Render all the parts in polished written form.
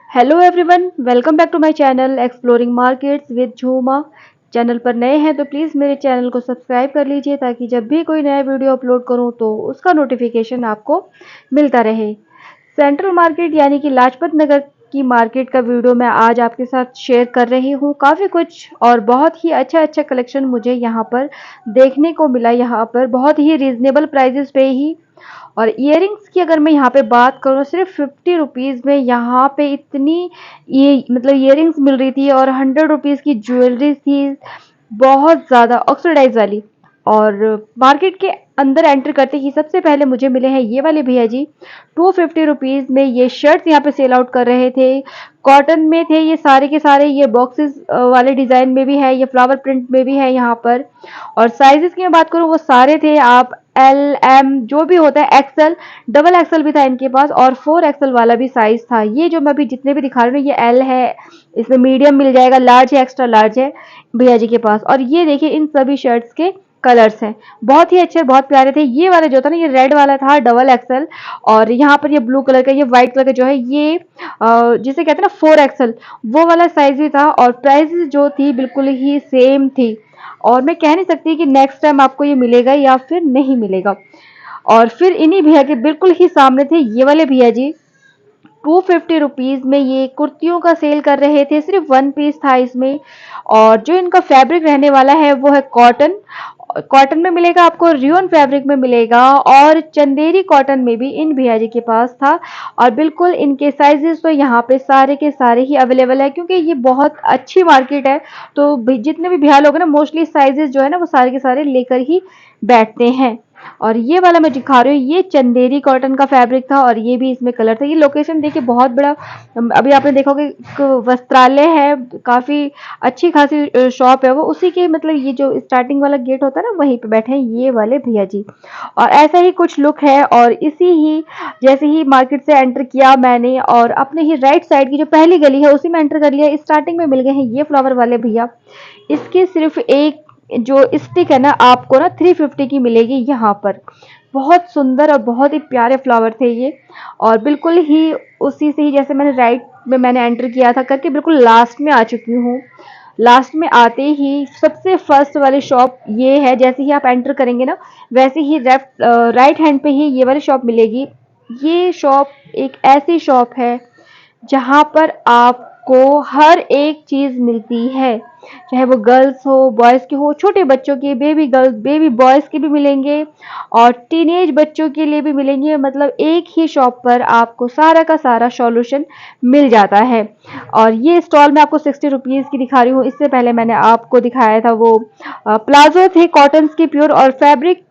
Hello everyone, welcome back to my channel exploring markets with Jhuma. Channel पर नए हैं तो प्लीज़ मेरे चैनल को सब्सक्राइब कर लीजिए ताकि जब भी कोई नया वीडियो अपलोड करूं तो उसका नोटिफिकेशन आपको मिलता रहे। सेंट्रल मार्केट यानी कि लाजपत नगर की मार्केट का वीडियो मैं आज आपके साथ शेयर कर रही हूँ। काफ़ी कुछ और बहुत ही अच्छा अच्छा कलेक्शन मुझे यहाँ पर देखने को मिला। यहाँ पर बहुत ही रीजनेबल प्राइजेस पे ही, और इयररिंग्स की अगर मैं यहाँ पे बात करूँ सिर्फ 50 रुपीज़ में यहाँ पे इतनी ये मतलब इयररिंग्स मिल रही थी, और 100 रुपीज़ की ज्वेलरी थी, बहुत ज़्यादा ऑक्सीडाइज वाली। और मार्केट के अंदर एंटर करते ही सबसे पहले मुझे मिले हैं ये वाले भैया जी। 250 रुपीज़ में ये शर्ट्स यहाँ पे सेल आउट कर रहे थे। कॉटन में थे ये सारे के सारे, ये बॉक्सेस वाले डिज़ाइन में भी है, ये फ्लावर प्रिंट में भी है यहाँ पर। और साइजेस की मैं बात करूँ वो सारे थे, आप एल एम जो भी होता है, एक्सएल, डबल एक्सएल भी था इनके पास, और 4 एक्सएल वाला भी साइज था। ये जो मैं अभी जितने भी दिखा रही हूँ ये एल है, इसमें मीडियम मिल जाएगा, लार्ज है, एक्स्ट्रा लार्ज है भैया जी के पास। और ये देखिए इन सभी शर्ट्स के कलर्स हैं, बहुत ही अच्छे, बहुत प्यारे थे। ये वाला जो था ना ये रेड वाला था, डबल एक्सएल, और यहाँ पर ये ब्लू कलर का, ये व्हाइट कलर का जो है ये जिसे कहते हैं ना 4 एक्सएल, वो वाला साइज भी था। और प्राइस जो थी बिल्कुल ही सेम थी, और मैं कह नहीं सकती कि नेक्स्ट टाइम आपको ये मिलेगा या फिर नहीं मिलेगा। और फिर इन्हीं भैया के बिल्कुल ही सामने थे ये वाले भैया जी। 250 रुपीज़ में ये कुर्तियों का सेल कर रहे थे, सिर्फ वन पीस था इसमें। और जो इनका फैब्रिक रहने वाला है वो है कॉटन। कॉटन में मिलेगा आपको, रियोन फैब्रिक में मिलेगा, और चंदेरी कॉटन में भी इन भैया जी के पास था। और बिल्कुल इनके साइजेस तो यहाँ पे सारे के सारे ही अवेलेबल है, क्योंकि ये बहुत अच्छी मार्केट है। तो जितने भी भैया लोग हैं ना, मोस्टली साइजेस जो है ना वो सारे के सारे लेकर ही बैठते हैं। और ये वाला मैं दिखा रही हूँ, ये चंदेरी कॉटन का फैब्रिक था, और ये भी इसमें कलर था। ये लोकेशन देखिए बहुत बड़ा, अभी आपने देखा होगा एक वस्त्रालय है, काफी अच्छी खासी शॉप है वो, उसी के मतलब ये जो स्टार्टिंग वाला गेट होता है ना वहीं पे बैठे हैं ये वाले भैया जी। और ऐसा ही कुछ लुक है। और इसी ही जैसे ही मार्केट से एंटर किया मैंने, और अपने ही राइट साइड की जो पहली गली है उसी में एंटर कर लिया। स्टार्टिंग में मिल गए हैं ये फ्लावर वाले भैया। इसकी सिर्फ एक जो स्टिक है ना आपको ना 350 की मिलेगी यहाँ पर। बहुत सुंदर और बहुत ही प्यारे फ्लावर थे ये। और बिल्कुल ही उसी से ही जैसे मैंने राइट में मैंने एंटर किया था करके बिल्कुल लास्ट में आ चुकी हूँ। लास्ट में आते ही सबसे फर्स्ट वाली शॉप ये है। जैसे ही आप एंटर करेंगे ना वैसे ही राइट हैंड पे ही ये वाली शॉप मिलेगी। ये शॉप एक ऐसी शॉप है जहाँ पर आपको हर एक चीज़ मिलती है, चाहे वो गर्ल्स हो, बॉयज़ की हो, छोटे बच्चों की, बेबी गर्ल्स, बेबी बॉयज़ के भी मिलेंगे, और टीनेज बच्चों के लिए भी मिलेंगे। मतलब एक ही शॉप पर आपको सारा का सारा सॉल्यूशन मिल जाता है। और ये स्टॉल मैं आपको 60 रुपीज़ की दिखा रही हूँ। इससे पहले मैंने आपको दिखाया था वो प्लाजो थे कॉटन्स की प्योर, और फैब्रिक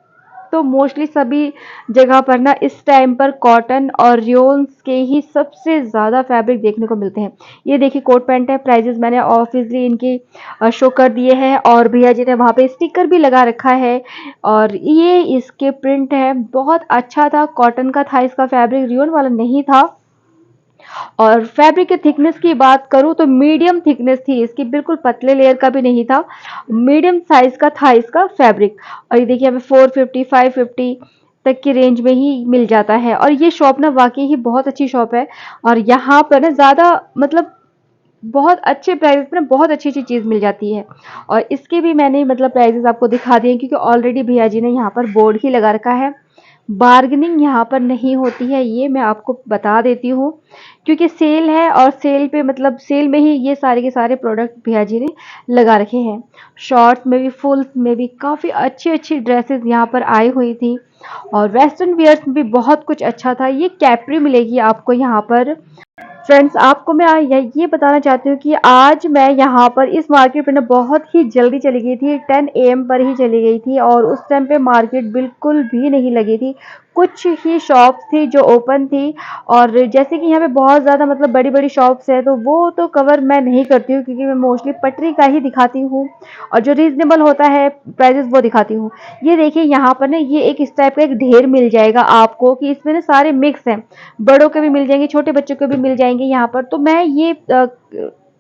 तो मोस्टली सभी जगह पर ना इस टाइम पर कॉटन और रियोन्स के ही सबसे ज़्यादा फैब्रिक देखने को मिलते हैं। ये देखिए कोट पैंट है, प्राइजेस मैंने ऑब्वियसली इनके शो कर दिए हैं, और भैया जी ने वहाँ पे स्टिकर भी लगा रखा है। और ये इसके प्रिंट है, बहुत अच्छा था, कॉटन का था इसका फैब्रिक, रियोन वाला नहीं था। और फैब्रिक की थिकनेस की बात करूँ तो मीडियम थिकनेस थी इसकी, बिल्कुल पतले लेयर का भी नहीं था, मीडियम साइज का था इसका फैब्रिक। और ये देखिए हमें 450 550 तक की रेंज में ही मिल जाता है। और ये शॉप ना वाकई ही बहुत अच्छी शॉप है, और यहाँ पर ना ज़्यादा मतलब बहुत अच्छे प्राइस में बहुत अच्छी अच्छी चीज़ मिल जाती है। और इसके भी मैंने मतलब प्राइजेस आपको दिखा दिए, क्योंकि ऑलरेडी भैया जी ने यहाँ पर बोर्ड ही लगा रखा है। बार्गेनिंग यहाँ पर नहीं होती है, ये मैं आपको बता देती हूँ, क्योंकि सेल है, और सेल पे मतलब सेल में ही ये सारे के सारे प्रोडक्ट भैया जी ने लगा रखे हैं। शॉर्ट्स में भी, फुल्स में भी काफ़ी अच्छी अच्छी ड्रेसेस यहाँ पर आई हुई थी, और वेस्टर्न वियर्स में भी बहुत कुछ अच्छा था। ये कैप्री मिलेगी आपको यहाँ पर। फ्रेंड्स आपको मैं ये बताना चाहती हूँ कि आज मैं यहाँ पर इस मार्केट पे ना बहुत ही जल्दी चली गई थी, 10 AM पर ही चली गई थी, और उस टाइम पे मार्केट बिल्कुल भी नहीं लगी थी, कुछ ही शॉप्स थी जो ओपन थी। और जैसे कि यहाँ पे बहुत ज़्यादा मतलब बड़ी बड़ी शॉप्स है तो वो तो कवर मैं नहीं करती हूँ, क्योंकि मैं मोस्टली पटरी का ही दिखाती हूँ, और जो रीजनेबल होता है प्राइजेस वो दिखाती हूँ। ये देखिए यहाँ पर ना ये एक इस टाइप का एक ढेर मिल जाएगा आपको, कि इसमें ना सारे मिक्स हैं, बड़ों के भी मिल जाएंगे, छोटे बच्चों के भी मिल जाएंगे यहाँ पर। तो मैं ये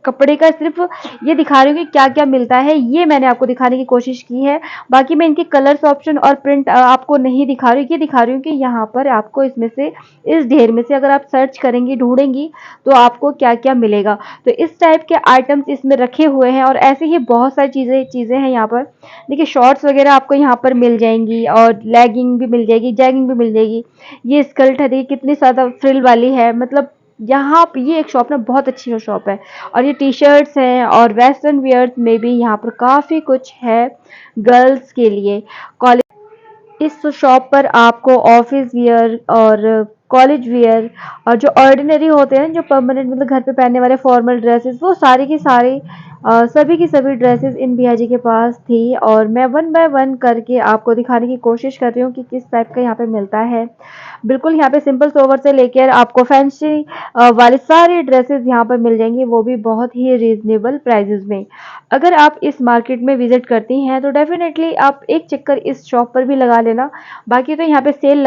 कपड़े का सिर्फ ये दिखा रही हूँ कि क्या क्या मिलता है, ये मैंने आपको दिखाने की कोशिश की है। बाकी मैं इनके कलर्स ऑप्शन और प्रिंट आपको नहीं दिखा रही हूँ, ये दिखा रही हूँ कि यहाँ पर आपको इसमें से, इस ढेर में से अगर आप सर्च करेंगी, ढूंढेंगी, तो आपको क्या क्या मिलेगा। तो इस टाइप के आइटम्स इसमें रखे हुए हैं और ऐसे ही बहुत सारी चीज़ें चीज़ें हैं यहाँ पर। देखिए शॉर्ट्स वगैरह आपको यहाँ पर मिल जाएंगी और लेगिंग भी मिल जाएगी, जैगिंग भी मिल जाएगी। ये स्कर्ट है, देखिए कितनी ज़्यादा फ्रिल वाली है, मतलब यहाँ पे ये एक शॉप ना बहुत अच्छी शॉप है। और ये टी शर्ट्स हैं और वेस्टर्न वियर्स में भी यहाँ पर काफ़ी कुछ है गर्ल्स के लिए। कॉलेज, इस शॉप पर आपको ऑफिस वियर और कॉलेज वियर और जो ऑर्डिनरी होते हैं, जो परमानेंट मतलब घर पे पहनने वाले फॉर्मल ड्रेसेस, वो सारी की सारी सभी की सभी ड्रेसेस इन भैया जी के पास थी। और मैं वन बाय वन करके आपको दिखाने की कोशिश कर रही हूँ कि किस टाइप का यहाँ पे मिलता है। बिल्कुल यहाँ पे सिंपल सोवर से लेकर आपको फैंसी वाले सारे ड्रेसेस यहाँ पर मिल जाएंगे, वो भी बहुत ही रीजनेबल प्राइजेस में। अगर आप इस मार्केट में विजिट करती हैं तो डेफिनेटली आप एक चक्कर इस शॉप पर भी लगा लेना। बाकी तो यहाँ पे सेल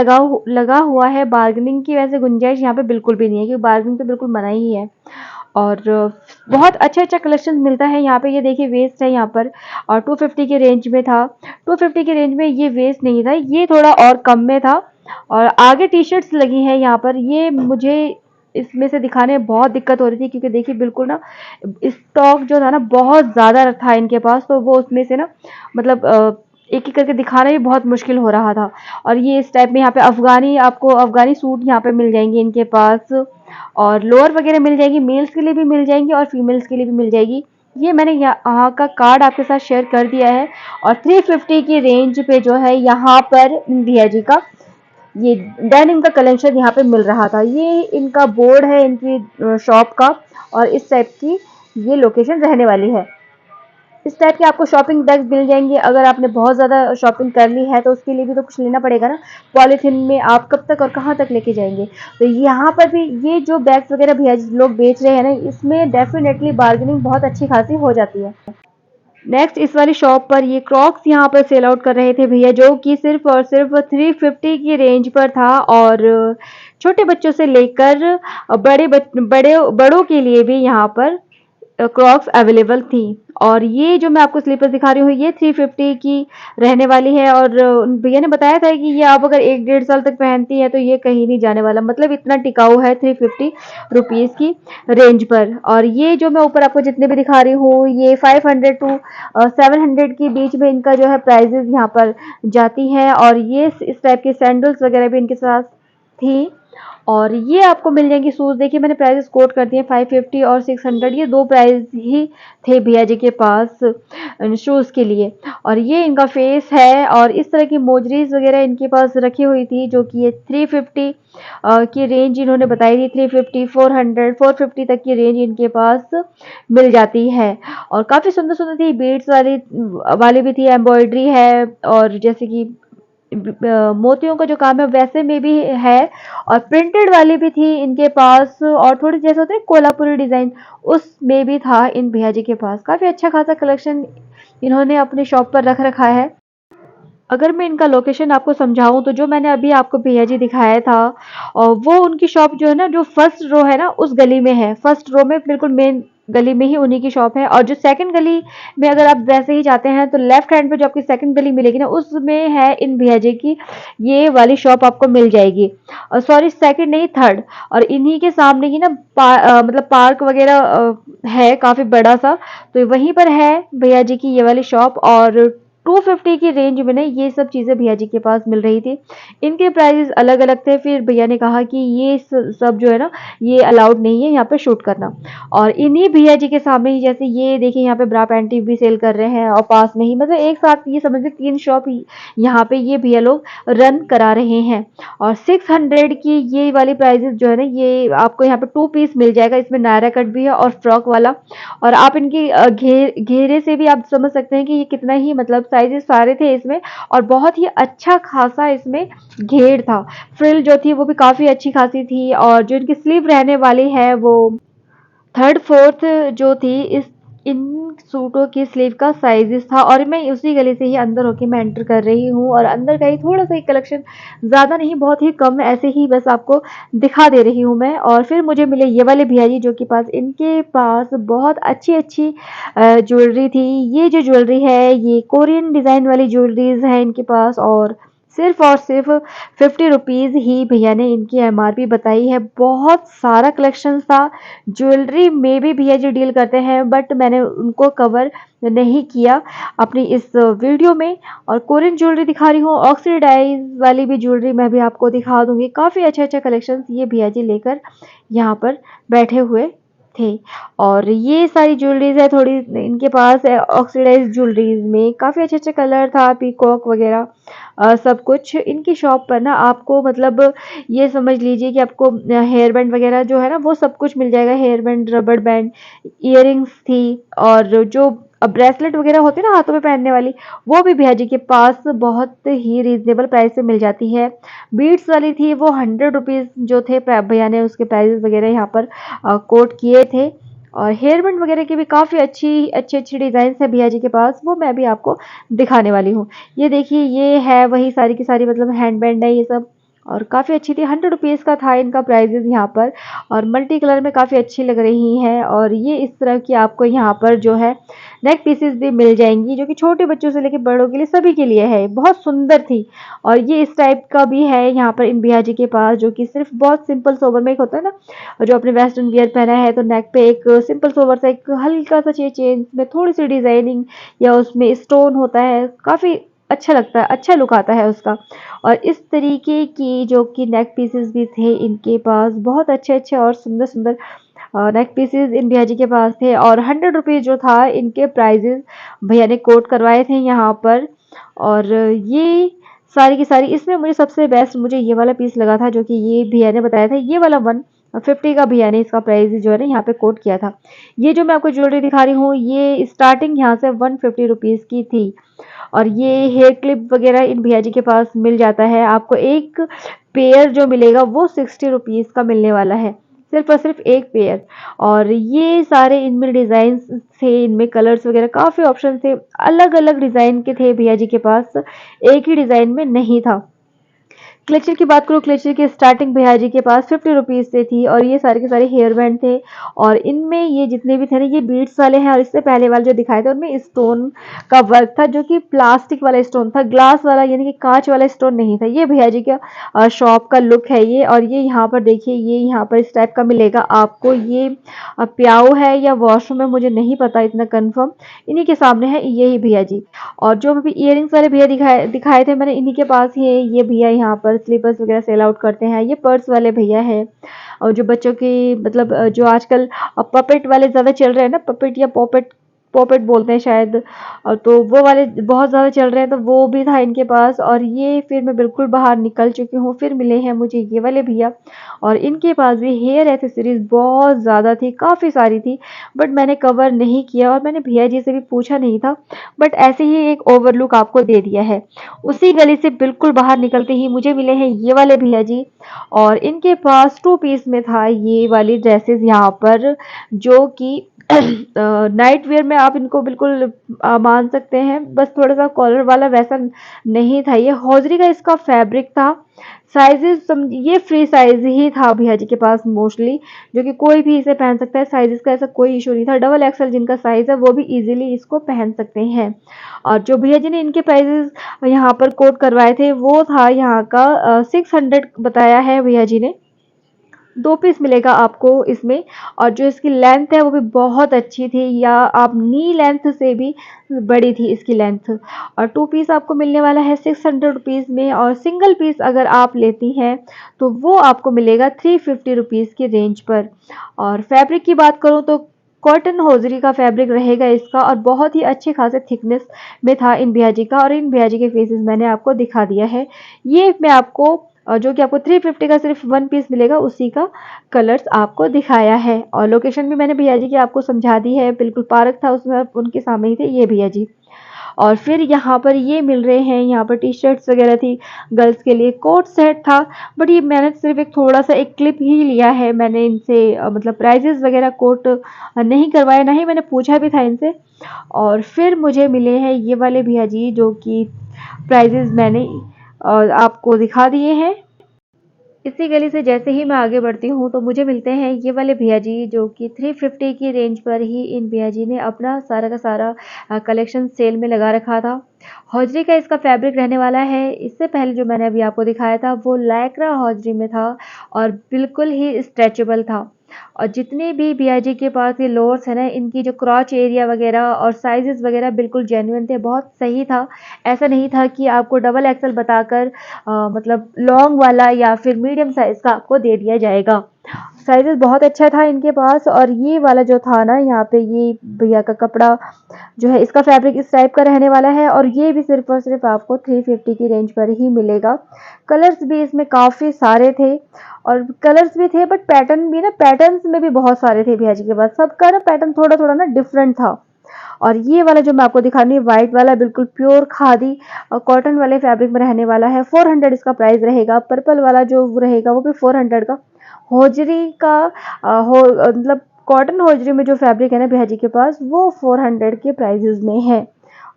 लगा हुआ है, बार्गेनिंग की वैसे गुंजाइश यहाँ पे बिल्कुल भी नहीं है, क्योंकि बार्गेनिंग तो बिल्कुल मना ही है। और बहुत अच्छा अच्छा कलेक्शन मिलता है यहाँ पे। ये देखिए वेस्ट है यहाँ पर, और 250 के रेंज में था। 250 के रेंज में ये वेस्ट नहीं था, ये थोड़ा और कम में था। और आगे टी शर्ट्स लगी हैं यहाँ पर, ये मुझे इसमें से दिखाने में बहुत दिक्कत हो रही थी, क्योंकि देखिए बिल्कुल ना स्टॉक जो था ना बहुत ज़्यादा था इनके पास, तो वो उसमें से ना मतलब एक एक करके दिखाना भी बहुत मुश्किल हो रहा था। और ये इस टाइप में यहाँ पे अफगानी, आपको अफगानी सूट यहाँ पे मिल जाएंगे इनके पास, और लोअर वगैरह मिल जाएगी, मेल्स के लिए भी मिल जाएंगी और फीमेल्स के लिए भी मिल जाएगी। ये मैंने यहाँ का कार्ड आपके साथ शेयर कर दिया है। और 350 की रेंज पे जो है यहाँ पर भैया जी का ये डेनिम का कलेक्शन यहाँ पे मिल रहा था। ये इनका बोर्ड है इनकी शॉप का, और इस टाइप की ये लोकेशन रहने वाली है। इस टाइप के आपको शॉपिंग बैग मिल जाएंगे। अगर आपने बहुत ज़्यादा शॉपिंग कर ली है तो उसके लिए भी तो कुछ लेना पड़ेगा ना, पॉलीथिन में आप कब तक और कहाँ तक लेके जाएंगे। तो यहाँ पर भी ये जो बैग्स वगैरह भैया लोग बेच रहे हैं ना, इसमें डेफिनेटली बार्गेनिंग बहुत अच्छी खासी हो जाती है। नेक्स्ट इस वाली शॉप पर ये क्रॉक्स यहाँ पर सेल आउट कर रहे थे भैया, जो कि सिर्फ और सिर्फ 350 की रेंज पर था। और छोटे बच्चों से लेकर बड़ों के लिए भी यहाँ पर क्रॉक्स अवेलेबल थी। और ये जो मैं आपको स्लीपर्स दिखा रही हूँ, ये 350 की रहने वाली है। और भैया ने बताया था कि ये आप अगर 1-1.5 साल तक पहनती है तो ये कहीं नहीं जाने वाला, मतलब इतना टिकाऊ है 350 रुपीज़ की रेंज पर। और ये जो मैं ऊपर आपको जितने भी दिखा रही हूँ, ये 500 टू 700 के बीच में इनका जो है प्राइजेस यहाँ पर जाती है। और ये इस टाइप के सैंडल्स वगैरह भी इनके साथ थी। और ये आपको मिल जाएंगी शूज़, देखिए मैंने प्राइसेस कोट कर दिए, 550 और 600, ये दो प्राइस ही थे भैया जी के पास शूज़ के लिए। और ये इनका फेस है, और इस तरह की मोजरीज वगैरह इनके पास रखी हुई थी, जो कि ये 350 की रेंज इन्होंने बताई थी। 350, 400, 450 तक की रेंज इनके पास मिल जाती है। और काफ़ी सुंदर सुंदर थी, बीड्स वाली भी थी, एम्ब्रॉयडरी है, और जैसे कि मोतियों का जो काम है वैसे में भी है। और प्रिंटेड वाली भी थी इनके पास, और थोड़ी जैसे होते हैं कोल्हापुरी डिजाइन, उसमें भी था इन भैया जी के पास। काफी अच्छा खासा कलेक्शन इन्होंने अपनी शॉप पर रख रखा है। अगर मैं इनका लोकेशन आपको समझाऊं तो जो मैंने अभी आपको भैया जी दिखाया था, और वो उनकी शॉप जो है ना, जो फर्स्ट रो है ना उस गली में है, फर्स्ट रो में बिल्कुल मेन गली में ही उन्हीं की शॉप है। और जो सेकंड गली में अगर आप वैसे ही जाते हैं तो लेफ्ट हैंड पे जो आपकी सेकंड गली मिलेगी ना, उसमें है इन भैया जी की ये वाली शॉप आपको मिल जाएगी। और सॉरी सेकंड नहीं, थर्ड। और इन्हीं के सामने ही ना मतलब पार्क वगैरह है काफी बड़ा सा, तो वहीं पर है भैया जी की ये वाली शॉप। और 250 की रेंज में ना ये सब चीज़ें भैया जी के पास मिल रही थी। इनके प्राइसेस अलग अलग थे, फिर भैया ने कहा कि ये सब जो है ना ये अलाउड नहीं है यहाँ पे शूट करना। और इन्हीं भैया जी के सामने ही, जैसे ये देखिए यहाँ पे ब्रा पैंटी भी सेल कर रहे हैं, और पास में ही मतलब एक साथ ये समझ लीजिए 3 शॉप यहाँ पे ये भैया लोग रन करा रहे हैं। और 600 की ये वाली प्राइजेस जो है ना, ये आपको यहाँ पे 2 पीस मिल जाएगा, इसमें नायरा कट भी है और फ्रॉक वाला। और आप इनकी घेरे से भी आप समझ सकते हैं कि ये कितना ही मतलब साइजेस सारे थे इसमें, और बहुत ही अच्छा खासा इसमें घेर था। फ्रिल जो थी वो भी काफ़ी अच्छी खासी थी, और जो इनकी स्लीव रहने वाली है वो थर्ड फोर्थ जो थी, इस इन सूटों की स्लीव का साइज़ेस था और मैं उसी गली से ही अंदर होके मैं एंटर कर रही हूँ और अंदर का ही थोड़ा-सा ही कलेक्शन, ज़्यादा नहीं, बहुत ही कम, ऐसे ही बस आपको दिखा दे रही हूँ मैं। और फिर मुझे मिले ये वाले भैया जी जो कि पास इनके पास बहुत अच्छी-अच्छी ज्वेलरी थी। ये जो ज्वेलरी है ये कोरियन डिज़ाइन वाली ज्वेलरीज़ है इनके पास और सिर्फ़ 50 रुपीज़ ही भैया ने इनकी एमआरपी बताई है। बहुत सारा कलेक्शंस था। ज्वेलरी में भी भैया जी डील करते हैं बट मैंने उनको कवर नहीं किया अपनी इस वीडियो में। और कोरियन ज्वेलरी दिखा रही हूँ, ऑक्सीडाइज वाली भी ज्वेलरी मैं भी आपको दिखा दूंगी। काफ़ी अच्छे कलेक्शंस ये भैया जी लेकर यहाँ पर बैठे हुए थे। और ये सारी ज्वेलरीज है, थोड़ी इनके पास है ऑक्सीडाइज ज्वेलरीज में काफ़ी अच्छे कलर था, पीकॉक वगैरह सब कुछ इनकी शॉप पर ना आपको, मतलब ये समझ लीजिए कि आपको हेयर बैंड वगैरह जो है ना वो सब कुछ मिल जाएगा। हेयर बैंड, रबड़ बैंड, इयररिंग्स थी और जो ब्रेसलेट वगैरह होती है ना हाथों में पहनने वाली, वो भी भैया जी के पास बहुत ही रीजनेबल प्राइस पे मिल जाती है। बीड्स वाली थी वो 100 रुपीज़ जो थे, भैया ने उसके प्राइस वगैरह यहाँ पर कोट किए थे। और हेयर बैंड वगैरह की भी काफ़ी अच्छी डिज़ाइन है भैया जी के पास, वो मैं भी आपको दिखाने वाली हूँ। ये देखिए ये है वही सारी की सारी, मतलब हैंड बैंड है ये सब और काफ़ी अच्छी थी। 100 रुपीज़ का था इनका प्राइजेज़ यहाँ पर और मल्टी कलर में काफ़ी अच्छी लग रही हैं। और ये इस तरह की आपको यहाँ पर जो है नेक पीसेस भी मिल जाएंगी जो कि छोटे बच्चों से लेकर बड़ों के लिए सभी के लिए है। बहुत सुंदर थी। और ये इस टाइप का भी है यहाँ पर इन भैया जी के पास, जो कि सिर्फ बहुत सिंपल सोबर में एक होता है ना, जो अपने वेस्टर्न वियर पहना है तो नेक पे एक सिंपल सोबर सा एक हल्का सा चेंज में थोड़ी सी डिजाइनिंग या उसमें स्टोन होता है, काफ़ी अच्छा लगता है, अच्छा लुक आता है उसका। और इस तरीके की जो कि नेक पीसेस भी थे इनके पास, बहुत अच्छे और सुंदर नेक पीसेस इन भैया जी के पास थे। और 100 रुपीज़ जो था इनके प्राइजेस भैया ने कोट करवाए थे यहाँ पर। और ये सारी की सारी, इसमें मुझे सबसे बेस्ट मुझे ये वाला पीस लगा था जो कि ये भैया ने बताया था, ये वाला 150 का भैया ने इसका प्राइस जो है ना यहाँ पे कोट किया था। ये जो मैं आपको ज्वेलरी दिखा रही हूँ ये स्टार्टिंग यहाँ से 150 रुपीज़ की थी। और ये हेयर क्लिप वगैरह इन भैया जी के पास मिल जाता है। आपको एक पेयर जो मिलेगा वो 60 रुपीज़ का मिलने वाला है, सिर्फ और सिर्फ एक पेयर। और ये सारे इनमें डिज़ाइन थे, इनमें कलर्स वगैरह काफ़ी ऑप्शन थे, अलग अलग डिज़ाइन के थे भैया जी के पास, एक ही डिज़ाइन में नहीं था। क्लेचर की बात करूँ, क्लेचर की स्टार्टिंग भैया जी के पास 50 रुपीज़ से थी। और ये सारे के सारे हेयर बैंड थे और इनमें ये जितने भी थे ना ये बीड्स वाले हैं। और इससे पहले वाले जो दिखाए थे उनमें स्टोन का वर्क था जो कि प्लास्टिक वाला स्टोन था, ग्लास वाला यानी कि कांच वाला स्टोन नहीं था। ये भैया जी का शॉप का लुक है ये। और ये यहाँ पर देखिए, ये यहाँ पर इस टाइप का मिलेगा आपको। ये प्याऊ है या वॉशरूम है मुझे नहीं पता इतना कंफर्म। इन्हीं के सामने है यही भैया जी। और जो अभी इयररिंग्स वाले भैया दिखाए दिखाए थे मैंने, इन्हीं के पास ही है ये भैया यहाँ पर स्लीपर्स वगैरह सेल आउट करते हैं। ये पर्स वाले भैया है और जो बच्चों की, मतलब जो आजकल पपेट वाले ज़्यादा चल रहे हैं ना, पपेट या पॉपेट, पॉपेट बोलते हैं शायद, तो वो वाले बहुत ज़्यादा चल रहे हैं, तो वो भी था इनके पास। और ये फिर मैं बिल्कुल बाहर निकल चुकी हूँ, फिर मिले हैं मुझे ये वाले भैया और इनके पास भी हेयर एसेसरीज बहुत ज़्यादा थी, काफ़ी सारी थी, बट मैंने कवर नहीं किया और मैंने भैया जी से भी पूछा नहीं था, बट ऐसे ही एक ओवरलुक आपको दे दिया है। उसी गली से बिल्कुल बाहर निकलते ही मुझे मिले हैं ये वाले भैया जी और इनके पास 2 पीस में था ये वाली ड्रेसेस यहाँ पर, जो कि नाइट वेयर में आप इनको बिल्कुल मान सकते हैं। बस थोड़ा सा कॉलर वाला वैसा नहीं था, ये हौजरी का इसका फैब्रिक था। साइजेस ये फ्री साइज ही था भैया जी के पास मोस्टली, जो कि कोई भी इसे पहन सकता है। साइजेस का ऐसा कोई इशू नहीं था, डबल एक्सल जिनका साइज है वो भी इजीली इसको पहन सकते हैं। और जो भैया जी ने इनके प्राइजेस यहाँ पर कोट करवाए थे वो था यहाँ का 600 बताया है भैया जी ने। 2 पीस मिलेगा आपको इसमें। और जो इसकी लेंथ है वो भी बहुत अच्छी थी, या आप नी लेंथ से भी बड़ी थी इसकी लेंथ। और 2 पीस आपको मिलने वाला है 600 रुपीज़ में। और सिंगल पीस अगर आप लेती हैं तो वो आपको मिलेगा 350 रुपीज़ की रेंज पर। और फैब्रिक की बात करूँ तो कॉटन होजरी का फैब्रिक रहेगा इसका और बहुत ही अच्छे खासे थिकनेस में था इन भैया जी का। और इन भैया जी के फेसेस मैंने आपको दिखा दिया है। ये मैं आपको जो कि आपको 350 का सिर्फ 1 पीस मिलेगा, उसी का कलर्स आपको दिखाया है। और लोकेशन भी मैंने भैया जी की आपको समझा दी है, बिल्कुल पार्क था उसमें, उनके सामने ही थे ये भैया जी। और फिर यहाँ पर ये मिल रहे हैं, यहाँ पर टी शर्ट्स वगैरह थी, गर्ल्स के लिए कोट सेट था। बट ये मैंने सिर्फ एक थोड़ा सा एक क्लिप ही लिया है, मैंने इनसे मतलब प्राइजेस वगैरह कोट नहीं करवाया, ना ही मैंने पूछा भी था इनसे। और फिर मुझे मिले हैं ये वाले भैया जी, जो कि प्राइजेस मैंने आपको दिखा दिए हैं। इसी गली से जैसे ही मैं आगे बढ़ती हूँ तो मुझे मिलते हैं ये वाले भैया जी, जो कि 350 की रेंज पर ही इन भैया जी ने अपना सारा का सारा कलेक्शन सेल में लगा रखा था। हौजरी का इसका फैब्रिक रहने वाला है। इससे पहले जो मैंने अभी आपको दिखाया था वो लाइक्रा हौजरी में था और बिल्कुल ही स्ट्रेचेबल था। और जितने भी भैया जी के पास ये लोअर्स है ना, इनकी जो क्रॉच एरिया वगैरह और साइजेस वगैरह बिल्कुल जेन्युइन थे, बहुत सही था। ऐसा नहीं था कि आपको डबल एक्सल बताकर मतलब लॉन्ग वाला या फिर मीडियम साइज का आपको दे दिया जाएगा। साइजेस बहुत अच्छा था इनके पास। और ये वाला जो था ना, यहाँ पे ये भैया का कपड़ा जो है, इसका फैब्रिक इस टाइप का रहने वाला है और ये भी सिर्फ और सिर्फ आपको 350 की रेंज पर ही मिलेगा। कलर्स भी इसमें काफ़ी सारे थे और कलर्स भी थे, बट पैटर्न भी ना, पैटर्न्स में भी बहुत सारे थे भैया जी के पास। सबका ना पैटर्न थोड़ा थोड़ा ना डिफरेंट था। और ये वाला जो मैं आपको दिखा रही हूँ व्हाइट वाला, बिल्कुल प्योर खादी और कॉटन वाले फैब्रिक में रहने वाला है। 400 इसका प्राइस रहेगा। पर्पल वाला जो रहेगा वो भी 400 का। होजरी का मतलब कॉटन होजरी में जो फैब्रिक है ना भैया जी के पास, वो 400 के प्राइजेस में है।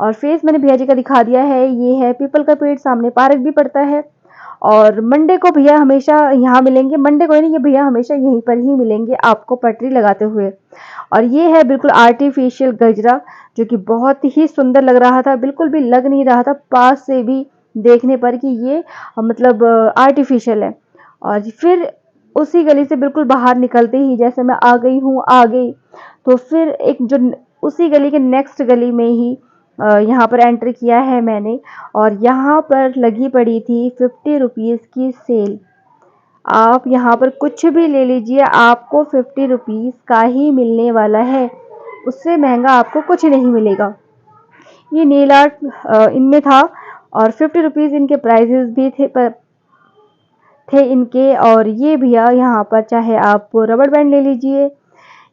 और फेस मैंने भैया जी का दिखा दिया है। ये है पीपल का पेड़, सामने पार्क भी पड़ता है। और मंडे को भैया हमेशा यहाँ मिलेंगे, मंडे को नहीं, ये भैया हमेशा यहीं पर ही मिलेंगे आपको पटरी लगाते हुए। और ये है बिल्कुल आर्टिफिशियल गजरा, जो कि बहुत ही सुंदर लग रहा था। बिल्कुल भी लग नहीं रहा था पास से भी देखने पर कि ये मतलब आर्टिफिशियल है। और फिर उसी गली से बिल्कुल बाहर निकलते ही, जैसे मैं आ गई हूँ आगे, तो फिर एक जो उसी गली के नेक्स्ट गली में ही यहाँ पर एंटर किया है मैंने। और यहाँ पर लगी पड़ी थी 50 रुपीज़ की सेल। आप यहाँ पर कुछ भी ले लीजिए, आपको 50 रुपीज़ का ही मिलने वाला है, उससे महंगा आपको कुछ नहीं मिलेगा। ये नेल आर्ट इनमें था और 50 रुपीज़ इनके प्राइजेस भी थे इनके। और ये भैया यहाँ पर चाहे आप रबड़ बैंड ले लीजिए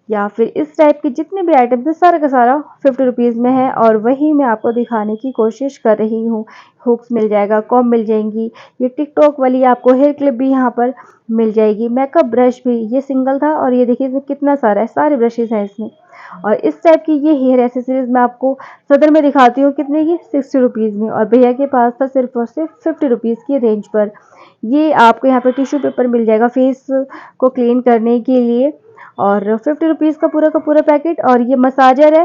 या फिर इस टाइप के जितने भी आइटम्स है, सारा का सारा 50 रुपीज़ में है। और वही मैं आपको दिखाने की कोशिश कर रही हूँ। हुक्स मिल जाएगा, कॉम मिल जाएंगी, ये टिकटॉक वाली आपको हेयर क्लिप भी यहाँ पर मिल जाएगी। मेकअप ब्रश भी ये सिंगल था और ये देखिए इसमें कितना सारा है, सारे ब्रशेज हैं इसमें। और इस टाइप की ये हेयर एसेसरीज मैं आपको सदर में दिखाती हूँ कितने की, 60 रुपीज़ में। और भैया के पास था सिर्फ और सिर्फ 50 रुपीज़ की रेंज पर। ये आपको यहाँ पर टिश्यू पेपर मिल जाएगा फेस को क्लीन करने के लिए। और 50 रुपीज़ का पूरा पैकेट। और ये मसाजर है,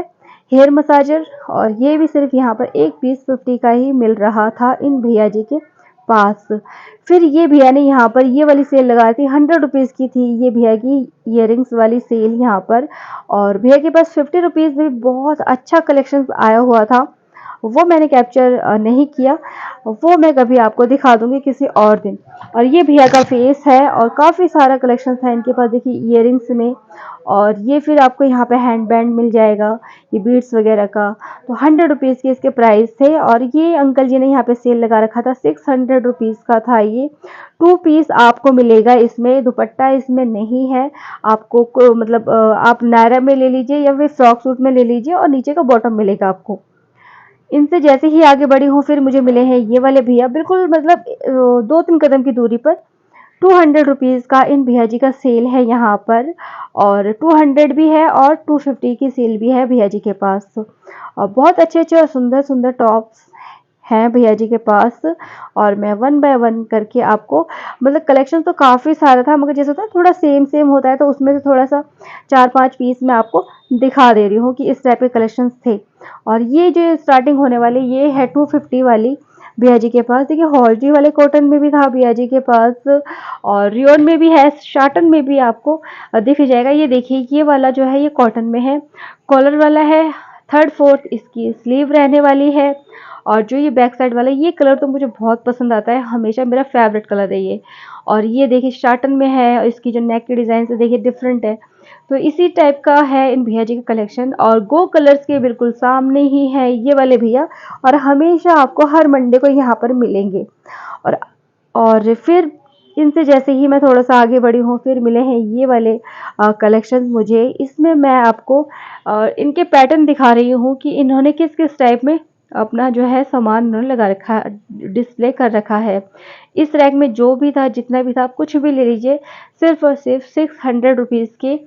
हेयर मसाजर, और ये भी सिर्फ यहाँ पर एक पीस 50 का ही मिल रहा था इन भैया जी के पास। फिर ये भैया ने यहाँ पर ये वाली सेल लगाई थी, 100 रुपीज़ की थी ये भैया की इयरिंग्स वाली सेल यहाँ पर। और भैया के पास 50 रुपीज़ में बहुत अच्छा कलेक्शन आया हुआ था, वो मैंने कैप्चर नहीं किया, वो मैं कभी आपको दिखा दूंगी किसी और दिन। और ये भैया का फेस है और काफ़ी सारा कलेक्शन था इनके पास, देखिए इयरिंग्स में। और ये फिर आपको यहाँ पे हैंड बैंड मिल जाएगा, ये बीड्स वगैरह का। तो 100 रुपीज़ के इसके प्राइस थे। और ये अंकल जी ने यहाँ पे सेल लगा रखा था, 600 रुपीज़ का था ये। 2 पीस आपको मिलेगा इसमें, दुपट्टा इसमें नहीं है। आपको मतलब आप नायरा में ले लीजिए या फिर फ्रॉक सूट में ले लीजिए और नीचे का बॉटम मिलेगा आपको। इनसे जैसे ही आगे बढ़ी हूँ फिर मुझे मिले हैं ये वाले भैया, बिल्कुल मतलब 2-3 कदम की दूरी पर। 200 रुपीज़ का इन भैया जी का सेल है यहाँ पर। और 200 भी है और 250 की सेल भी है भैया जी के पास। और बहुत अच्छे अच्छे और सुंदर सुंदर टॉप्स हैं भैया जी के पास। और मैं वन बाय वन करके आपको, मतलब कलेक्शन तो काफ़ी सारा था, मगर जैसे होता है थोड़ा सेम सेम होता है, तो उसमें से थोड़ा सा 4-5 पीस मैं आपको दिखा दे रही हूँ कि इस टाइप के कलेक्शंस थे। और ये जो स्टार्टिंग होने वाली ये है 250 वाली भैया जी के पास। देखिए हॉलजी वाले कॉटन में भी था भैया जी के पास, और रियोन में भी है, शाटन में भी आपको दिख जाएगा। ये देखिए ये वाला जो है ये कॉटन में है, कॉलर वाला है, 3/4 इसकी स्लीव रहने वाली है। और जो ये बैक साइड वाला ये कलर तो मुझे बहुत पसंद आता है, हमेशा मेरा फेवरेट कलर है ये। और ये देखिए शाटन में है, इसकी जो नेक की डिज़ाइन से देखिए डिफरेंट है। तो इसी टाइप का है इन भैया जी का कलेक्शन। और गो कलर्स के बिल्कुल सामने ही है ये वाले भैया, और हमेशा आपको हर मंडे को यहाँ पर मिलेंगे। और और फिर इनसे जैसे ही मैं थोड़ा सा आगे बढ़ी हूँ फिर मिले हैं ये वाले कलेक्शन मुझे। इसमें मैं आपको इनके पैटर्न दिखा रही हूँ कि इन्होंने किस किस टाइप में अपना जो है सामान उन्होंने लगा रखा, डिस्प्ले कर रखा है। इस रैक में जो भी था, जितना भी था, आप कुछ भी ले लीजिए, सिर्फ और सिर्फ 600 रुपीज़ के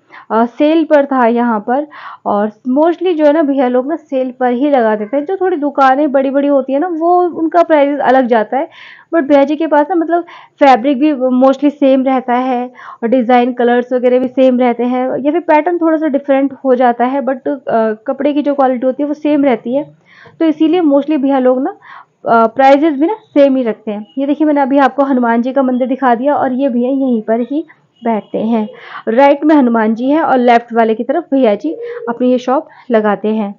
सेल पर था यहाँ पर। और मोस्टली जो है ना भैया लोग ना सेल पर ही लगा देते हैं। जो थोड़ी दुकानें बड़ी बड़ी होती है ना, वो उनका प्राइस अलग जाता है। बट भैया जी के पास ना मतलब फैब्रिक भी मोस्टली सेम रहता है, और डिज़ाइन कलर्स वगैरह भी सेम रहते हैं, या फिर पैटर्न थोड़ा सा डिफरेंट हो जाता है, बट कपड़े की जो क्वालिटी होती है वो सेम रहती है। तो इसीलिए मोस्टली भैया लोग ना प्राइजेस भी ना सेम ही रखते हैं। ये देखिए, मैंने अभी आपको हनुमान जी का मंदिर दिखा दिया, और ये भैया यहीं पर ही बैठते हैं। राइट में हनुमान जी है, और लेफ्ट वाले की तरफ भैया जी अपनी ये शॉप लगाते हैं।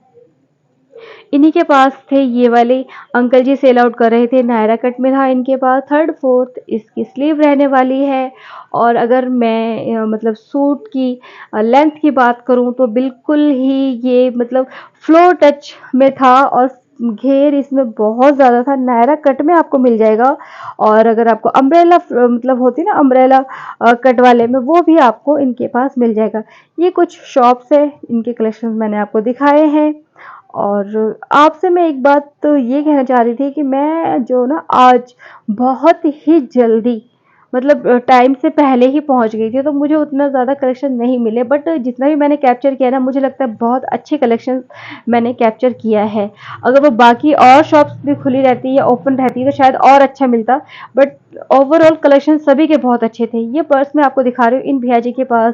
इन्हीं के पास थे ये वाले अंकल जी, सेल आउट कर रहे थे। नायरा कट में था इनके पास, थर्ड फोर्थ इसकी स्लीव रहने वाली है। और अगर मैं मतलब सूट की लेंथ की बात करूं तो बिल्कुल ही ये मतलब फ्लोर टच में था, और घेर इसमें बहुत ज़्यादा था। नायरा कट में आपको मिल जाएगा, और अगर आपको अम्ब्रेला मतलब होती ना अम्ब्रेला कट वाले में, वो भी आपको इनके पास मिल जाएगा। ये कुछ शॉप्स है, इनके कलेक्शन मैंने आपको दिखाए हैं। और आपसे मैं एक बात तो ये कहना चाह रही थी कि मैं जो ना आज बहुत ही जल्दी मतलब टाइम से पहले ही पहुंच गई थी, तो मुझे उतना ज़्यादा कलेक्शन नहीं मिले, बट जितना भी मैंने कैप्चर किया ना, मुझे लगता है बहुत अच्छे कलेक्शन मैंने कैप्चर किया है। अगर वो बाकी और शॉप्स भी खुली रहती या ओपन रहती तो शायद और अच्छा मिलता, बट ओवरऑल कलेक्शन सभी के बहुत अच्छे थे। ये पर्स मैं आपको दिखा रही हूँ, इन भैया जी के पास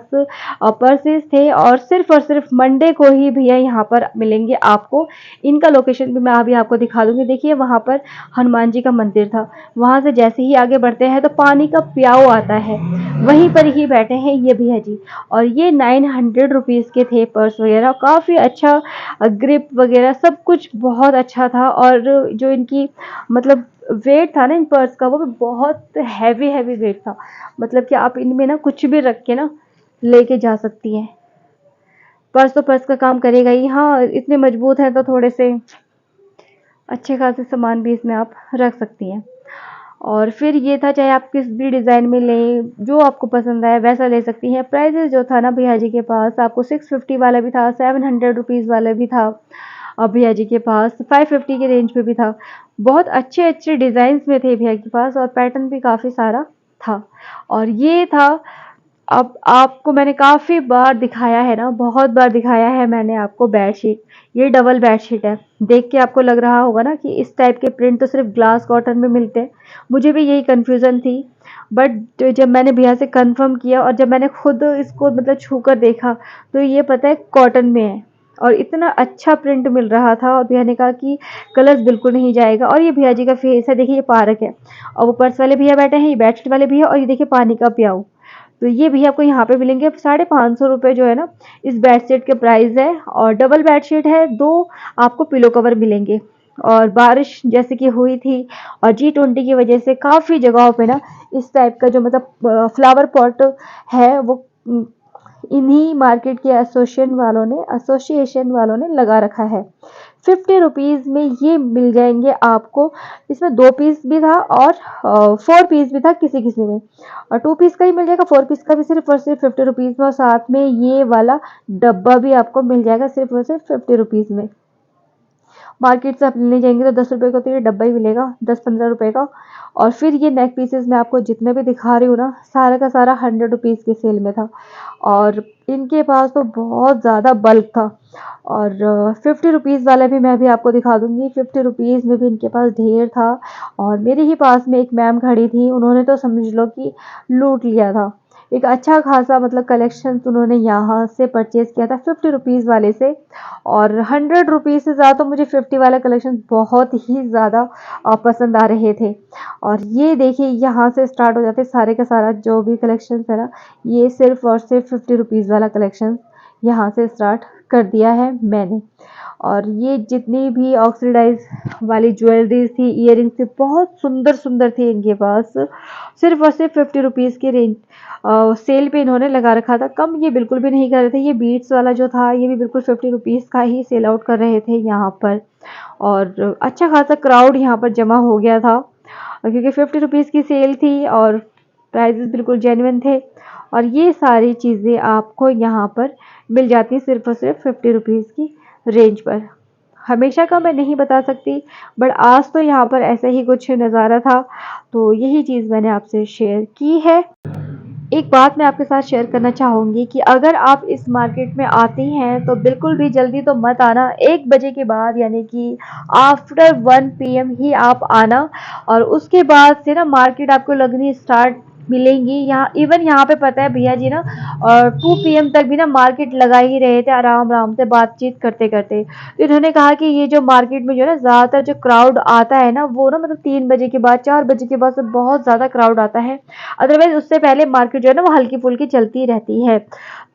पर्सेस थे, और सिर्फ मंडे को ही भैया यहाँ पर मिलेंगे आपको। इनका लोकेशन भी मैं अभी आपको दिखा दूंगी। देखिए, वहाँ पर हनुमान जी का मंदिर था, वहाँ से जैसे ही आगे बढ़ते हैं तो पानी का प्याऊ आता है, वहीं पर ही बैठे हैं ये भैया जी। और ये 900 रुपीज़ के थे पर्स वगैरह, काफ़ी अच्छा ग्रिप वगैरह सब कुछ बहुत अच्छा था। और जो इनकी मतलब वेट था ना इन पर्स का, वो भी बहुत हैवी हैवी वेट था। मतलब कि आप इनमें ना कुछ भी रख के ना लेके जा सकती हैं। पर्स तो पर्स का काम करेगा ही, हाँ इतने मजबूत हैं तो थोड़े से अच्छे खासे सामान भी इसमें आप रख सकती हैं। और फिर ये था, चाहे आप किस भी डिज़ाइन में लें, जो आपको पसंद आए वैसा ले सकती हैं। प्राइजेज़ जो था ना भैया जी के पास, आपको 650 वाला भी था, 700 रुपीज़ वाला भी था। भैया जी के पास 550 के रेंज में भी था। बहुत अच्छे अच्छे डिज़ाइंस में थे भैया के पास, और पैटर्न भी काफ़ी सारा था। और ये था, अब आपको मैंने काफ़ी बार दिखाया है ना, बहुत बार दिखाया है मैंने आपको बेडशीट। ये डबल बेडशीट है। देख के आपको लग रहा होगा ना कि इस टाइप के प्रिंट तो सिर्फ ग्लास कॉटन में मिलते हैं। मुझे भी यही कन्फ्यूज़न थी, बट जब मैंने भैया से कंफर्म किया, और जब मैंने खुद इसको मतलब छू कर देखा, तो ये पता है कॉटन में है, और इतना अच्छा प्रिंट मिल रहा था। और भैया ने कहा कि कलर बिल्कुल नहीं जाएगा। और ये भैया जी का फेस है, देखिए ये पार्क है, और वो पर्स वाले भैया बैठे हैं, ये बेडशीट वाले भैया, और ये देखिए पानी का प्याऊ। तो ये भी आपको यहाँ पे मिलेंगे 550 रुपये जो है ना, इस बेडशीट के प्राइस है। और डबल बेडशीट है, 2 आपको पिलो कवर मिलेंगे। और बारिश जैसे कि हुई थी, और G20 की वजह से काफ़ी जगहों पे ना इस टाइप का जो मतलब फ्लावर पॉट है, वो इन्हीं मार्केट के एसोसिएशन वालों ने लगा रखा है। 50 रुपीज़ में ये मिल जाएंगे आपको। इसमें 2 पीस भी था, और 4 पीस भी था किसी किसी में, और 2 पीस का ही मिल जाएगा, 4 पीस का भी सिर्फ और सिर्फ 50 रुपीज़ में। और साथ में ये वाला डब्बा भी आपको मिल जाएगा सिर्फ और सिर्फ 50 रुपीज़ में। मार्केट से आप लेने जाएंगे तो 10 रुपये का तो ये डब्बा ही मिलेगा, 10-15 रुपये का। और फिर ये नेक पीसेस मैं आपको जितने भी दिखा रही हूँ ना, सारा का सारा 100 रुपीज़ के सेल में था। और इनके पास तो बहुत ज़्यादा बल्क था। और 50 रुपीज़ वाला भी मैं भी आपको दिखा दूंगी। 50 रुपीज़ में भी इनके पास ढेर था। और मेरे ही पास में एक मैम खड़ी थी, उन्होंने तो समझ लो कि लूट लिया था। एक अच्छा खासा मतलब कलेक्शन उन्होंने यहाँ से परचेज़ किया था 50 रुपीज़ वाले से। और 100 रुपीज़ से ज़्यादा तो मुझे 50 वाला कलेक्शन बहुत ही ज़्यादा पसंद आ रहे थे। और ये देखिए, यहाँ से स्टार्ट हो जाते सारे का सारा जो भी कलेक्शन है ना, ये सिर्फ और सिर्फ 50 रुपीज़ वाला कलेक्शन यहाँ से स्टार्ट कर दिया है मैंने। और ये जितनी भी ऑक्सीडाइज वाली ज्वेलरीज थी, इयरिंग्स थी, बहुत सुंदर सुंदर थी इनके पास। सिर्फ और सिर्फ 50 रुपीज़ की रेंज सेल पे इन्होंने लगा रखा था। कम ये बिल्कुल भी नहीं कर रहे थे। ये बीट्स वाला जो था, ये भी बिल्कुल 50 रुपीज़ का ही सेल आउट कर रहे थे यहाँ पर। और अच्छा खासा क्राउड यहाँ पर जमा हो गया था, क्योंकि 50 रुपीज़ की सेल थी, और प्राइजेस बिल्कुल जेन्युइन थे। और ये सारी चीज़ें आपको यहाँ पर मिल जाती हैं सिर्फ और सिर्फ 50 रुपीज़ की रेंज पर। हमेशा का मैं नहीं बता सकती, बट आज तो यहाँ पर ऐसा ही कुछ नज़ारा था, तो यही चीज़ मैंने आपसे शेयर की है। एक बात मैं आपके साथ शेयर करना चाहूँगी कि अगर आप इस मार्केट में आती हैं तो बिल्कुल भी जल्दी तो मत आना, 1 बजे के बाद यानी कि आफ्टर 1 पीएम ही आप आना, और उसके बाद से ना मार्केट आपको लगनी स्टार्ट मिलेंगी। यहाँ इवन यहाँ पे पता है भैया जी ना, और 2 पीएम तक भी ना मार्केट लगा ही रहे थे आराम आराम से बातचीत करते करते। तो इन्होंने कहा कि ये जो मार्केट में जो है ना ज़्यादातर जो क्राउड आता है ना, वो ना मतलब 3 बजे के बाद 4 बजे के बाद से बहुत ज़्यादा क्राउड आता है। अदरवाइज उससे पहले मार्केट जो है ना वो हल्की फुल्की चलती रहती है।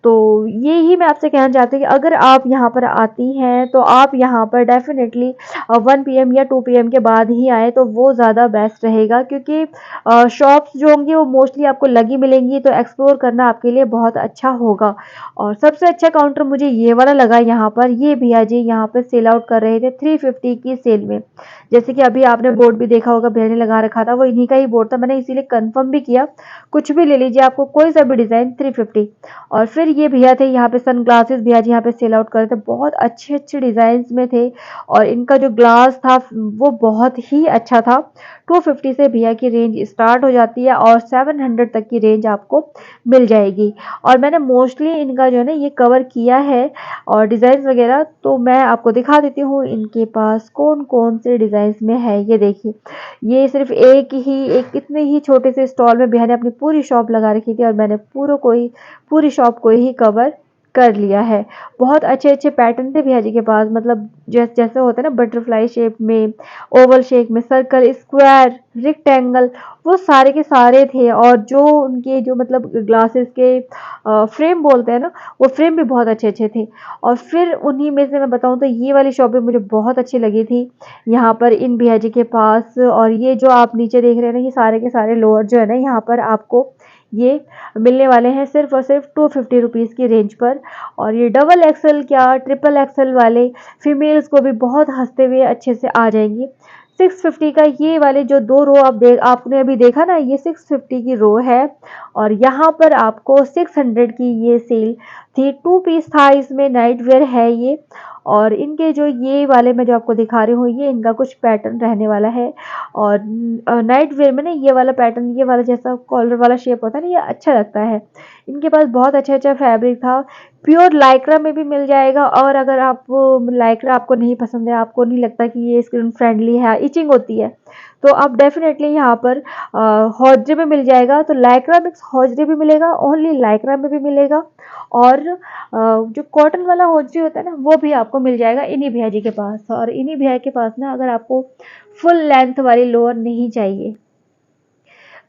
तो ये ही मैं आपसे कहना चाहती हूँ कि अगर आप यहाँ पर आती हैं तो आप यहाँ पर डेफिनेटली 1 पीएम या 2 पीएम के बाद ही आए तो वो ज़्यादा बेस्ट रहेगा, क्योंकि शॉप्स जो होंगी वो मोस्टली आपको लगी मिलेंगी, तो एक्सप्लोर करना आपके लिए बहुत अच्छा होगा। और सबसे अच्छा काउंटर मुझे ये वाला लगा यहाँ पर, ये भैया जी यहाँ पर सेल आउट कर रहे थे 350 की सेल में। जैसे कि अभी आपने बोर्ड भी देखा होगा भैया ने लगा रखा था, वो इन्हीं का ही बोर्ड था, मैंने इसीलिए कंफर्म भी किया। कुछ भी ले लीजिए, आपको कोई सा भी डिज़ाइन 350। और फिर ये भैया थे यहाँ पे सनग्लासेस, भैया जी यहाँ पे सेल आउट कर रहे थे, बहुत अच्छे अच्छे डिज़ाइन में थे, और इनका जो ग्लास था वो बहुत ही अच्छा था। 250 से भैया की रेंज स्टार्ट हो जाती है और 700 तक की रेंज आपको मिल जाएगी। और मैंने मोस्टली इनका जो है ना ये कवर किया है, और डिज़ाइन वगैरह तो मैं आपको दिखा देती हूँ इनके पास कौन कौन से डिज़ाइन में है। ये देखिए, ये सिर्फ एक इतने ही छोटे से स्टॉल में भैया ने अपनी पूरी शॉप लगा रखी थी, और मैंने पूरी शॉप को ही कवर कर लिया है। बहुत अच्छे अच्छे पैटर्न थे भैया जी के पास, मतलब जैसे होता है ना बटरफ्लाई शेप में, ओवल शेप में, सर्कल, स्क्वायर, रेक्टेंगल, वो सारे के सारे थे। और जो उनके जो मतलब ग्लासेस के फ्रेम बोलते हैं ना, वो फ्रेम भी बहुत अच्छे अच्छे थे। और फिर उन्हीं में से मैं बताऊं तो ये वाली शॉप भी मुझे बहुत अच्छी लगी थी यहाँ पर इन भैया जी के पास। और ये जो आप नीचे देख रहे हैं ना, ये सारे के सारे लोअर जो है ना यहाँ पर आपको ये मिलने वाले हैं सिर्फ और सिर्फ 250 की रेंज पर। और ये डबल एक्सल क्या ट्रिपल एक्सल वाले फीमेल्स को भी बहुत हंसते हुए अच्छे से आ जाएंगी। 650 का ये वाले जो 2 रो आपने अभी देखा ना, ये 650 की रो है। और यहाँ पर आपको 600 की ये सेल थी। 2 पीस था इसमें, नाइट वेयर है ये। और इनके जो ये वाले मैं जो आपको दिखा रही हूँ, ये इनका कुछ पैटर्न रहने वाला है। और नाइट वेयर में ना ये वाला पैटर्न, ये वाला जैसा कॉलर वाला शेप होता है ना, ये अच्छा लगता है। इनके पास बहुत अच्छा अच्छा फैब्रिक था। प्योर लाइक्रा में भी मिल जाएगा, और अगर आप लाइक्रा आपको नहीं पसंद है, आपको नहीं लगता कि ये स्किन फ्रेंडली है, इचिंग होती है, तो आप डेफिनेटली यहाँ पर हौजरी में मिल जाएगा। तो लाइक्रा मिक्स हौजरी भी मिलेगा, ओनली लाइक्रा में भी मिलेगा। और जो कॉटन वाला हौजरी होता है ना, वो भी आपको मिल जाएगा इन्हीं भैया जी के पास। और इन्हीं भैया के पास ना, अगर आपको फुल लेंथ वाली लोअर नहीं चाहिए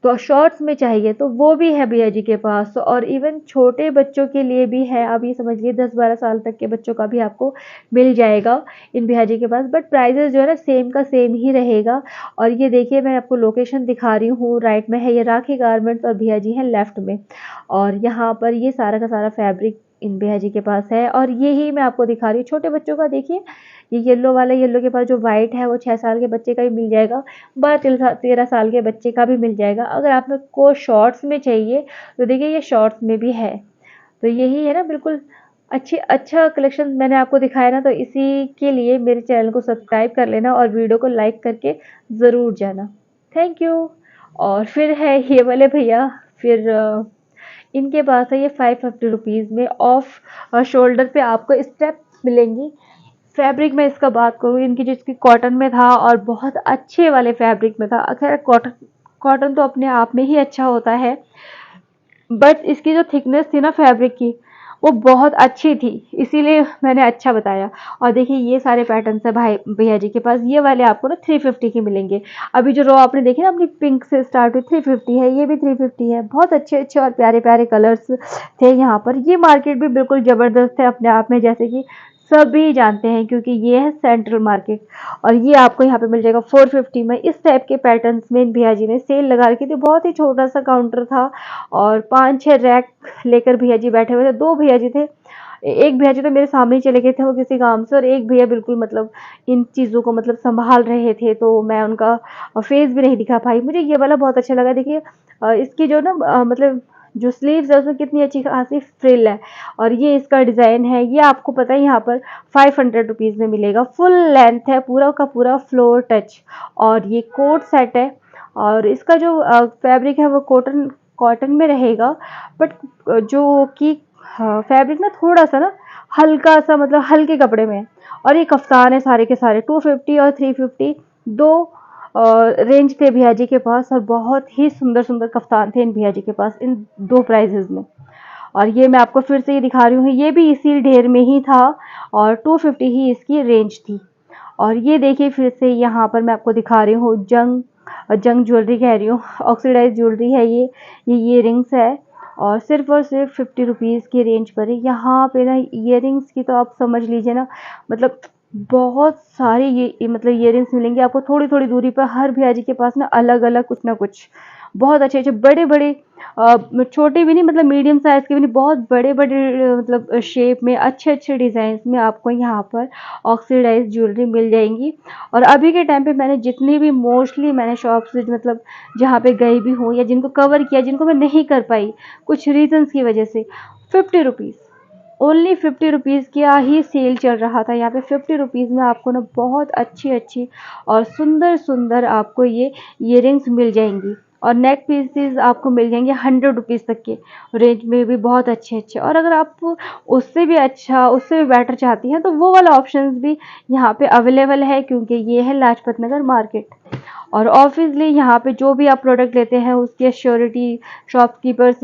तो शॉर्ट्स में चाहिए, तो वो भी है भैया जी के पास। और इवन छोटे बच्चों के लिए भी है, आप ये समझिए 10-12 साल तक के बच्चों का भी आपको मिल जाएगा इन भैया जी के पास। बट प्राइजेस जो है ना सेम का सेम ही रहेगा। और ये देखिए, मैं आपको लोकेशन दिखा रही हूँ, राइट में है ये राखी गारमेंट्स, और भैया जी हैं लेफ्ट में। और यहाँ पर ये सारा का सारा फैब्रिक इन भैया जी के पास है। और यही मैं आपको दिखा रही हूँ छोटे बच्चों का। देखिए, ये येलो वाला, येलो के पास जो वाइट है वो 6 साल के बच्चे का भी मिल जाएगा, 12-13 साल के बच्चे का भी मिल जाएगा। अगर आपको शॉर्ट्स में चाहिए तो देखिए ये शॉर्ट्स में भी है। तो यही है ना, बिल्कुल अच्छा कलेक्शन मैंने आपको दिखाया ना, तो इसी के लिए मेरे चैनल को सब्सक्राइब कर लेना और वीडियो को लाइक करके ज़रूर जाना। Thank you. और फिर है ये वाले भैया, फिर इनके पास है ये 550 रुपीज़ में ऑफ शोल्डर पे आपको स्टेप मिलेंगी। फैब्रिक में इसका बात करूँ, इनकी जिसकी कॉटन में था और बहुत अच्छे वाले फैब्रिक में था। खैर कॉटन कॉटन तो अपने आप में ही अच्छा होता है, बट इसकी जो थिकनेस थी ना फैब्रिक की, वो बहुत अच्छी थी, इसीलिए मैंने अच्छा बताया। और देखिए ये सारे पैटर्न है भाई भैया जी के पास, ये वाले आपको ना 350 के मिलेंगे। अभी जो रो आपने देखी ना अपनी पिंक से स्टार्ट हुई, 350 है, ये भी 350 है। बहुत अच्छे अच्छे और प्यारे प्यारे कलर्स थे यहाँ पर। ये मार्केट भी बिल्कुल ज़बरदस्त है अपने आप में, जैसे कि सभी जानते हैं, क्योंकि ये है सेंट्रल मार्केट। और ये आपको यहाँ पे मिल जाएगा 450 में। इस टाइप के पैटर्न्स में इन भैया जी ने सेल लगा रखी थी। बहुत ही छोटा सा काउंटर था, और 5-6 रैक लेकर भैया जी बैठे हुए थे। 2 भैया जी थे, एक भैया जी तो मेरे सामने ही चले गए थे वो किसी काम से, और एक भैया बिल्कुल मतलब इन चीज़ों को मतलब संभाल रहे थे, तो मैं उनका फेस भी नहीं दिखा पाई। मुझे ये वाला बहुत अच्छा लगा। देखिए इसकी जो ना मतलब जो स्लीव्स है उसमें कितनी अच्छी खासी फ्रिल है। और ये इसका डिज़ाइन है, ये आपको पता है यहाँ पर 500 रुपीज़ में मिलेगा। फुल लेंथ है, पूरा का पूरा फ्लोर टच। और ये कोट सेट है और इसका जो फैब्रिक है वो कॉटन कॉटन में रहेगा, बट जो कि फैब्रिक ना थोड़ा सा ना हल्का सा, मतलब हल्के कपड़े में है। और ये कफ्तान है सारे के सारे 250 और 350 दो रेंज थे भैया जी के पास, और बहुत ही सुंदर सुंदर कफ्तान थे इन भैया जी के पास इन दो प्राइजेज में। और ये मैं आपको फिर से ये दिखा रही हूँ, ये भी इसी ढेर में ही था और 250 ही इसकी रेंज थी। और ये देखिए फिर से यहाँ पर मैं आपको दिखा रही हूँ जंग जंग ज्वेलरी कह रही हूँ, ऑक्सीडाइज ज्वेलरी है ये ईयरिंग्स है और सिर्फ 50 रुपीज़ की रेंज पर है। यहाँ पे ना ईयरिंग्स की तो आप समझ लीजिए ना, मतलब बहुत सारी ये मतलब ईयरिंग्स मिलेंगे आपको थोड़ी थोड़ी दूरी पर। हर भैया जी के पास ना अलग अलग कुछ ना कुछ बहुत अच्छे अच्छे बड़े बड़े छोटे भी नहीं, मतलब मीडियम साइज़ के भी नहीं, बहुत बड़े बड़े मतलब शेप में अच्छे अच्छे डिज़ाइन में आपको यहाँ पर ऑक्सीडाइज ज्वेलरी मिल जाएंगी। और अभी के टाइम पे मैंने जितनी भी मोस्टली मैंने शॉप्स मतलब जहाँ पे गई भी हूँ या जिनको कवर किया, जिनको मैं नहीं कर पाई कुछ रीजंस की वजह से, 50 रुपीज़, ओनली 50 रुपीज़ का ही सेल चल रहा था यहाँ पे। 50 रुपीज़ में आपको ना बहुत अच्छी अच्छी और सुंदर सुंदर आपको ये ईयरिंग्स मिल जाएंगी। और नेक पीसेस आपको मिल जाएंगे 100 रुपीज़ तक के रेंज में भी, बहुत अच्छे अच्छे। और अगर आप उससे भी अच्छा, उससे भी बेटर चाहती हैं तो वो वाला ऑप्शंस भी यहाँ पे अवेलेबल है, क्योंकि ये है लाजपत नगर मार्केट। और ऑब्वियसली यहाँ पे जो भी आप प्रोडक्ट लेते हैं उसकी श्योरिटी शॉपकीपर्स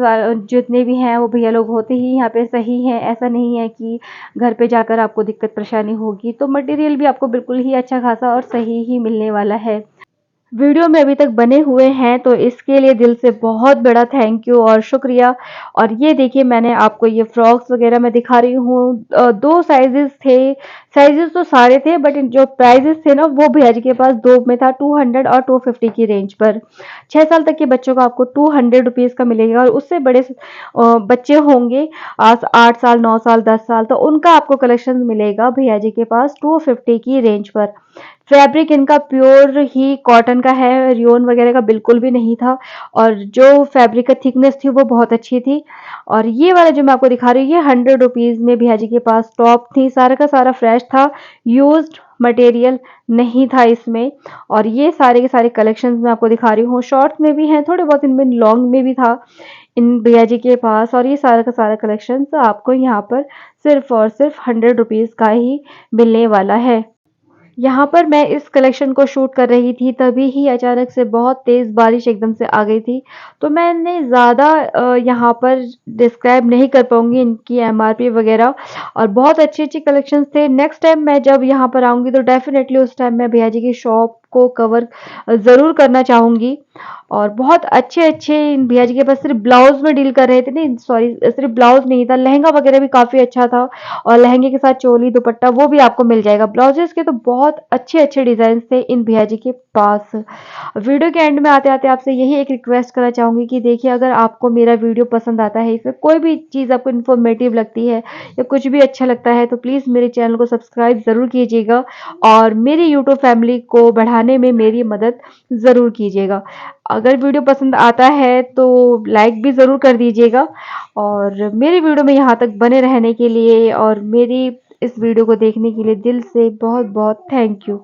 जितने भी हैं वो भैया लोग होते ही यहाँ पे सही हैं। ऐसा नहीं है कि घर पे जाकर आपको दिक्कत परेशानी होगी। तो मटेरियल भी आपको बिल्कुल ही अच्छा खासा और सही ही मिलने वाला है। वीडियो में अभी तक बने हुए हैं तो इसके लिए दिल से बहुत बड़ा थैंक यू और शुक्रिया। और ये देखिए मैंने आपको ये फ्रॉक्स वगैरह मैं दिखा रही हूँ, दो साइजेस थे। साइजेस तो सारे थे बट जो प्राइजेस थे ना वो भैया जी के पास दो में था, 200 और 250 की रेंज पर। 6 साल तक के बच्चों को आपको 200 रुपीज़ का मिलेगा। और उससे बड़े बच्चे होंगे 8 साल 9 साल 10 साल, तो उनका आपको कलेक्शन मिलेगा भैया जी के पास 250 की रेंज पर। फैब्रिक इनका प्योर ही कॉटन का है, रियोन वगैरह का बिल्कुल भी नहीं था। और जो फैब्रिक का थिकनेस थी वो बहुत अच्छी थी। और ये वाला जो मैं आपको दिखा रही हूँ ये 100 रुपीज़ में भैया जी के पास टॉप थी, सारा का सारा फ्रेश था, यूज्ड मटेरियल नहीं था इसमें। और ये सारे के सारे कलेक्शंस मैं आपको दिखा रही हूँ, शॉर्ट्स में भी हैं थोड़े बहुत, इनमें लॉन्ग में भी था इन भैया जी के पास। और ये सारा का सारा कलेक्शन आपको यहाँ पर सिर्फ और सिर्फ 100 रुपीज़ का ही मिलने वाला है। यहाँ पर मैं इस कलेक्शन को शूट कर रही थी तभी ही अचानक से बहुत तेज़ बारिश एकदम से आ गई थी। तो मैंने ज़्यादा यहाँ पर डिस्क्राइब नहीं कर पाऊँगी इनकी एमआरपी वगैरह। और बहुत अच्छी-अच्छी कलेक्शंस थे। नेक्स्ट टाइम मैं जब यहाँ पर आऊँगी तो डेफ़िनेटली उस टाइम मैं भैया जी की शॉप को कवर ज़रूर करना चाहूँगी। और बहुत अच्छे-अच्छे इन भैया जी के पास सिर्फ़ ब्लाउज़ में डील कर रहे थे, नहीं सॉरी सिर्फ़ ब्लाउज़ नहीं था, लहंगा वगैरह भी काफ़ी अच्छा था। और लहंगे के साथ चोली दुपट्टा वो भी आपको मिल जाएगा। ब्लाउजेस के तो बहुत अच्छे-अच्छे डिज़ाइन थे इन भैया जी के पास। वीडियो के एंड में आते-आते आपसे यही एक रिक्वेस्ट करना चाहूँगी कि देखिए अगर आपको मेरा वीडियो पसंद आता है, इसमें कोई भी चीज़ आपको इन्फॉर्मेटिव लगती है या कुछ भी अच्छा लगता है तो प्लीज़ मेरे चैनल को सब्सक्राइब ज़रूर कीजिएगा और मेरी यूट्यूब फैमिली को बढ़ाने में मेरी मदद ज़रूर कीजिएगा। अगर वीडियो पसंद आता है तो लाइक भी ज़रूर कर दीजिएगा। और मेरी वीडियो में यहाँ तक बने रहने के लिए और मेरी इस वीडियो को देखने के लिए दिल से बहुत बहुत थैंक यू।